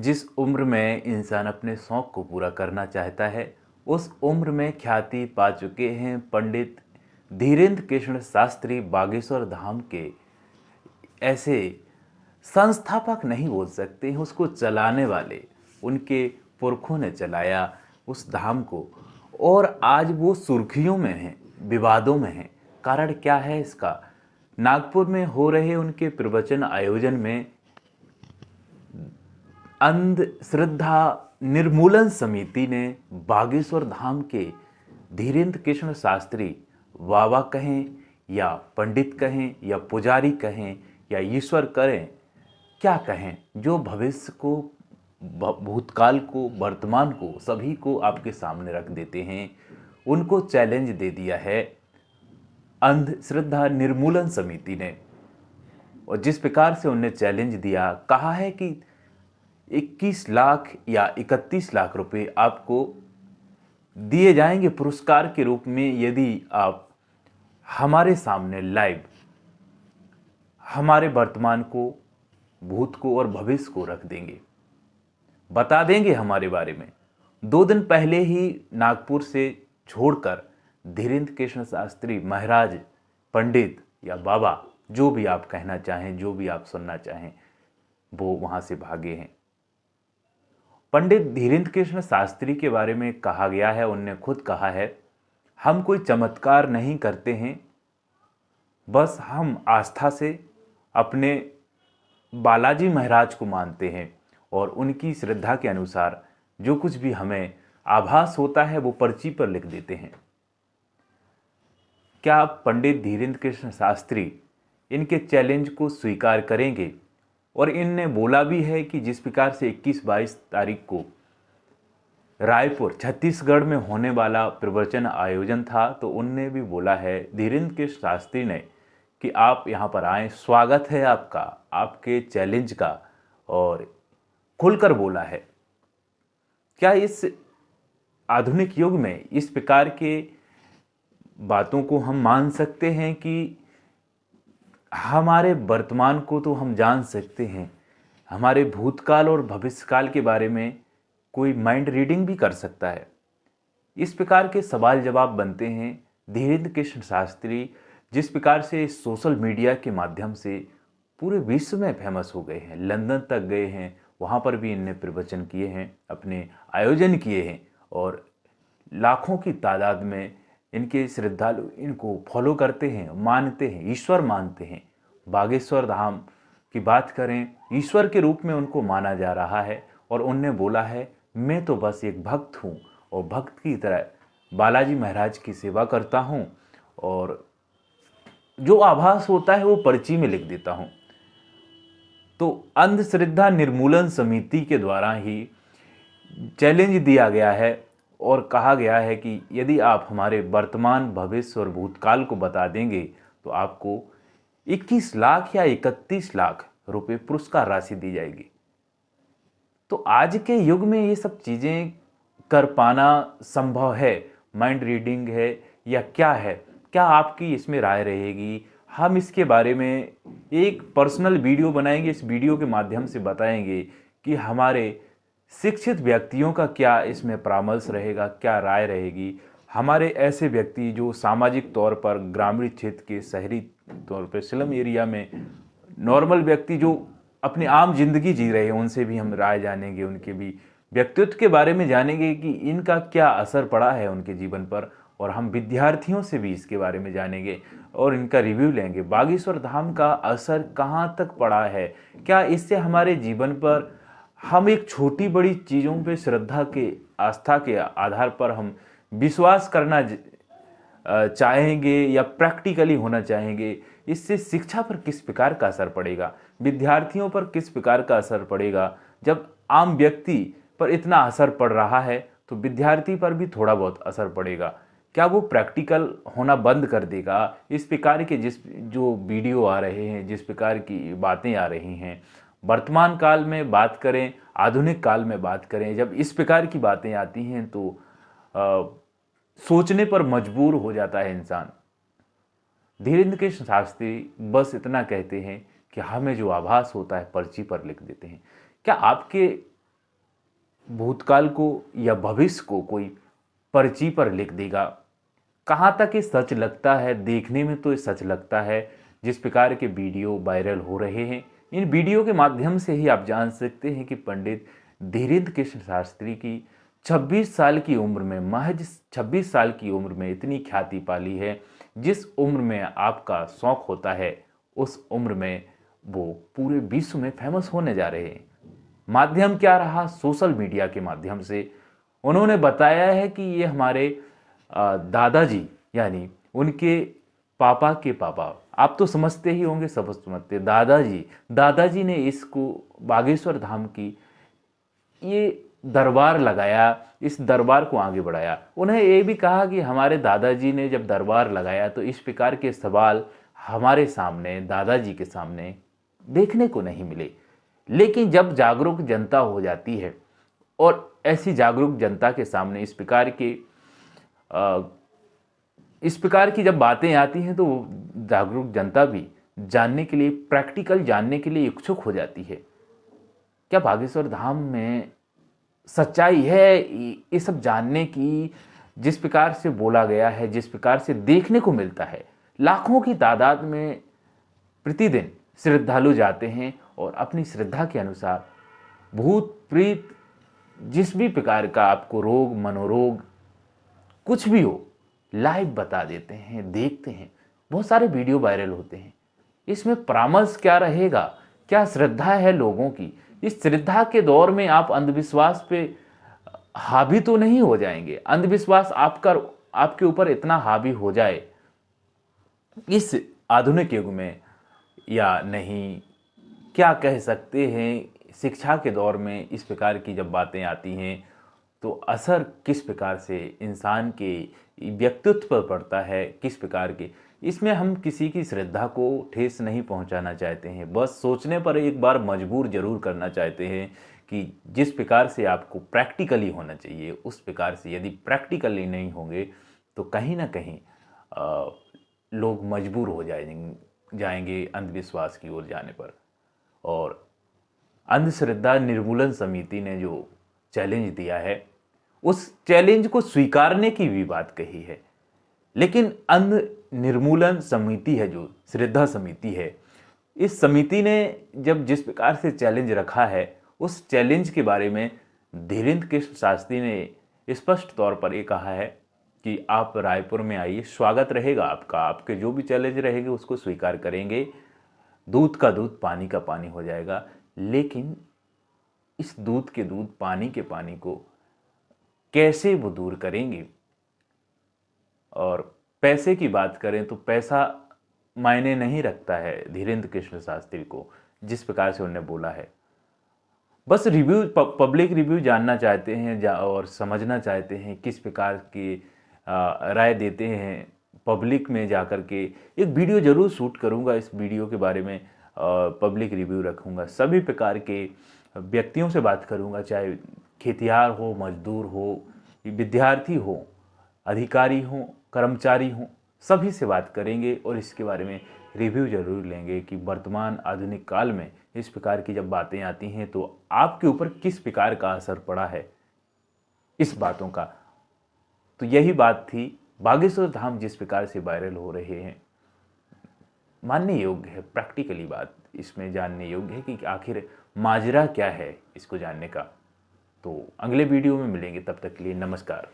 जिस उम्र में इंसान अपने शौक़ को पूरा करना चाहता है, उस उम्र में ख्याति पा चुके हैं पंडित धीरेन्द्र कृष्ण शास्त्री बागेश्वर धाम के। ऐसे संस्थापक नहीं बोल सकते हैं, उसको चलाने वाले उनके पुरखों ने चलाया उस धाम को, और आज वो सुर्खियों में हैं, विवादों में हैं। कारण क्या है इसका? नागपुर में हो रहे उनके प्रवचन आयोजन में अंधश्रद्धा निर्मूलन समिति ने बागेश्वर धाम के धीरेन्द्र कृष्ण शास्त्री बाबा कहें या पंडित कहें या पुजारी कहें या ईश्वर करें, क्या कहें, जो भविष्य को, भूतकाल को, वर्तमान को, सभी को आपके सामने रख देते हैं, उनको चैलेंज दे दिया है अंधश्रद्धा निर्मूलन समिति ने। और जिस प्रकार से उन्हें चैलेंज दिया, कहा है कि 21 लाख या 31 लाख रुपए आपको दिए जाएंगे पुरस्कार के रूप में यदि आप हमारे सामने लाइव हमारे वर्तमान को, भूत को और भविष्य को रख देंगे, बता देंगे हमारे बारे में। 2 दिन पहले ही नागपुर से छोड़कर धीरेन्द्र कृष्ण शास्त्री महाराज, पंडित या बाबा, जो भी आप कहना चाहें, जो भी आप सुनना चाहें, वो वहां से भागे हैं। पंडित धीरेन्द्र कृष्ण शास्त्री के बारे में कहा गया है, उनने खुद कहा है, हम कोई चमत्कार नहीं करते हैं, बस हम आस्था से अपने बालाजी महाराज को मानते हैं और उनकी श्रद्धा के अनुसार जो कुछ भी हमें आभास होता है वो पर्ची पर लिख देते हैं। क्या पंडित धीरेन्द्र कृष्ण शास्त्री इनके चैलेंज को स्वीकार करेंगे? और इनने बोला भी है कि जिस प्रकार से 21-22 तारीख को रायपुर छत्तीसगढ़ में होने वाला प्रवचन आयोजन था, तो उनने भी बोला है धीरेन्द्र कृष्ण शास्त्री ने कि आप यहाँ पर आएँ, स्वागत है आपका, आपके चैलेंज का, और खुलकर बोला है। क्या इस आधुनिक युग में इस प्रकार के बातों को हम मान सकते हैं कि हमारे वर्तमान को तो हम जान सकते हैं, हमारे भूतकाल और भविष्यकाल के बारे में कोई माइंड रीडिंग भी कर सकता है? इस प्रकार के सवाल जवाब बनते हैं। धीरेन्द्र कृष्ण शास्त्री जिस प्रकार से सोशल मीडिया के माध्यम से पूरे विश्व में फेमस हो गए हैं, लंदन तक गए हैं, वहाँ पर भी इनने प्रवचन किए हैं, अपने आयोजन किए हैं, और लाखों की तादाद में इनके श्रद्धालु इनको फॉलो करते हैं, मानते हैं, ईश्वर मानते हैं। बागेश्वर धाम की बात करें, ईश्वर के रूप में उनको माना जा रहा है, और उनने बोला है मैं तो बस एक भक्त हूँ और भक्त की तरह बालाजी महाराज की सेवा करता हूँ, और जो आभास होता है वो पर्ची में लिख देता हूँ। तो अंधश्रद्धा निर्मूलन समिति के द्वारा ही चैलेंज दिया गया है और कहा गया है कि यदि आप हमारे वर्तमान, भविष्य और भूतकाल को बता देंगे तो आपको 21 लाख या 31 लाख रुपए पुरस्कार राशि दी जाएगी। तो आज के युग में ये सब चीज़ें कर पाना संभव है? माइंड रीडिंग है या क्या है? क्या आपकी इसमें राय रहेगी? हम इसके बारे में एक पर्सनल वीडियो बनाएंगे, इस वीडियो के माध्यम से बताएंगे कि हमारे शिक्षित व्यक्तियों का क्या इसमें परामर्श रहेगा, क्या राय रहेगी। हमारे ऐसे व्यक्ति जो सामाजिक तौर पर ग्रामीण क्षेत्र के, शहरी तौर पर स्लम एरिया में नॉर्मल व्यक्ति जो अपनी आम जिंदगी जी रहे हैं, उनसे भी हम राय जानेंगे, उनके भी व्यक्तित्व के बारे में जानेंगे कि इनका क्या असर पड़ा है उनके जीवन पर, और हम विद्यार्थियों से भी इसके बारे में जानेंगे और इनका रिव्यू लेंगे। बागेश्वर धाम का असर कहाँ तक पड़ा है? क्या इससे हमारे जीवन पर हम एक छोटी बड़ी चीज़ों पे श्रद्धा के, आस्था के आधार पर हम विश्वास करना चाहेंगे या प्रैक्टिकली होना चाहेंगे? इससे शिक्षा पर किस प्रकार का असर पड़ेगा, विद्यार्थियों पर किस प्रकार का असर पड़ेगा? जब आम व्यक्ति पर इतना असर पड़ रहा है तो विद्यार्थी पर भी थोड़ा बहुत असर पड़ेगा। क्या वो प्रैक्टिकल होना बंद कर देगा? इस प्रकार के जो वीडियो आ रहे हैं, जिस प्रकार की बातें आ रही हैं, वर्तमान काल में बात करें, आधुनिक काल में बात करें, जब इस प्रकार की बातें आती हैं तो सोचने पर मजबूर हो जाता है इंसान। धीरेन्द्र कृष्ण शास्त्री बस इतना कहते हैं कि हमें जो आभास होता है पर्ची पर लिख देते हैं। क्या आपके भूतकाल को या भविष्य को कोई पर्ची पर लिख देगा। कहाँ तक ये सच लगता है? देखने में तो ये सच लगता है। जिस प्रकार के वीडियो वायरल हो रहे हैं, इन वीडियो के माध्यम से ही आप जान सकते हैं कि पंडित धीरेन्द्र कृष्ण शास्त्री की 26 साल की उम्र में, महज 26 साल की उम्र में इतनी ख्याति पाली है। जिस उम्र में आपका शौक होता है, उस उम्र में वो पूरे विश्व में फेमस होने जा रहे हैं। माध्यम क्या रहा? सोशल मीडिया के माध्यम से उन्होंने बताया है कि ये हमारे दादाजी, यानी उनके पापा के पापा, आप तो समझते ही होंगे, सब समझते, दादाजी ने इसको बागेश्वर धाम की ये दरबार लगाया, इस दरबार को आगे बढ़ाया। उन्हें ये भी कहा कि हमारे दादाजी ने जब दरबार लगाया तो इस प्रकार के सवाल हमारे सामने, दादाजी के सामने देखने को नहीं मिले। लेकिन जब जागरूक जनता हो जाती है और ऐसी जागरूक जनता के सामने इस प्रकार की जब बातें आती हैं, तो जागरूक जनता भी जानने के लिए, प्रैक्टिकल जानने के लिए इच्छुक हो जाती है। क्या बागेश्वर धाम में सच्चाई है? ये सब जानने की, जिस प्रकार से बोला गया है, जिस प्रकार से देखने को मिलता है, लाखों की तादाद में प्रतिदिन श्रद्धालु जाते हैं और अपनी श्रद्धा के अनुसार भूत प्रेत, जिस भी प्रकार का आपको रोग, मनोरोग, कुछ भी हो, लाइव बता देते हैं, देखते हैं। बहुत सारे वीडियो वायरल होते हैं। इसमें परामर्श क्या रहेगा? क्या श्रद्धा है लोगों की? इस श्रद्धा के दौर में आप अंधविश्वास पे हावी तो नहीं हो जाएंगे? अंधविश्वास आपके ऊपर इतना हावी हो जाए इस आधुनिक युग में या नहीं, क्या कह सकते हैं? शिक्षा के दौर में इस प्रकार की जब बातें आती हैं तो असर किस प्रकार से इंसान के व्यक्तित्व पर पड़ता है, किस प्रकार के, इसमें हम किसी की श्रद्धा को ठेस नहीं पहुंचाना चाहते हैं। बस सोचने पर एक बार मजबूर जरूर करना चाहते हैं कि जिस प्रकार से आपको प्रैक्टिकली होना चाहिए, उस प्रकार से यदि प्रैक्टिकली नहीं होंगे तो कहीं ना कहीं लोग मजबूर हो जाएंगे अंधविश्वास की ओर जाने पर। और अंधश्रद्धा निर्मूलन समिति ने जो चैलेंज दिया है, उस चैलेंज को स्वीकारने की भी बात कही है। लेकिन अंध निर्मूलन समिति है, जो श्रद्धा समिति है, इस समिति ने जब जिस प्रकार से चैलेंज रखा है, उस चैलेंज के बारे में धीरेन्द्र कृष्ण शास्त्री ने स्पष्ट तौर पर ये कहा है कि आप रायपुर में आइए, स्वागत रहेगा आपका, आपके जो भी चैलेंज रहेंगे उसको स्वीकार करेंगे। दूध का दूध, पानी का पानी हो जाएगा। लेकिन इस दूध के दूध, पानी के पानी को कैसे वो दूर करेंगे? और पैसे की बात करें तो पैसा मायने नहीं रखता है धीरेन्द्र कृष्ण शास्त्री को, जिस प्रकार से उन्होंने बोला है। बस रिव्यू, पब्लिक रिव्यू जानना चाहते हैं और समझना चाहते हैं, किस प्रकार की राय देते हैं पब्लिक में जाकर के। एक वीडियो जरूर शूट करूंगा, इस वीडियो के बारे में पब्लिक रिव्यू रखूंगा। सभी प्रकार के व्यक्तियों से बात करूंगा, चाहे खेतिहार हो, मजदूर हो, विद्यार्थी हो, अधिकारी हो, कर्मचारी हो, सभी से बात करेंगे और इसके बारे में रिव्यू जरूर लेंगे कि वर्तमान आधुनिक काल में इस प्रकार की जब बातें आती हैं तो आपके ऊपर किस प्रकार का असर पड़ा है इस बातों का। तो यही बात थी। बागेश्वर धाम जिस प्रकार से वायरल हो रहे हैं, मानने योग्य है, प्रैक्टिकली बात इसमें जानने योग्य है कि आखिर माजरा क्या है इसको जानने का। तो अगले वीडियो में मिलेंगे, तब तक के लिए नमस्कार।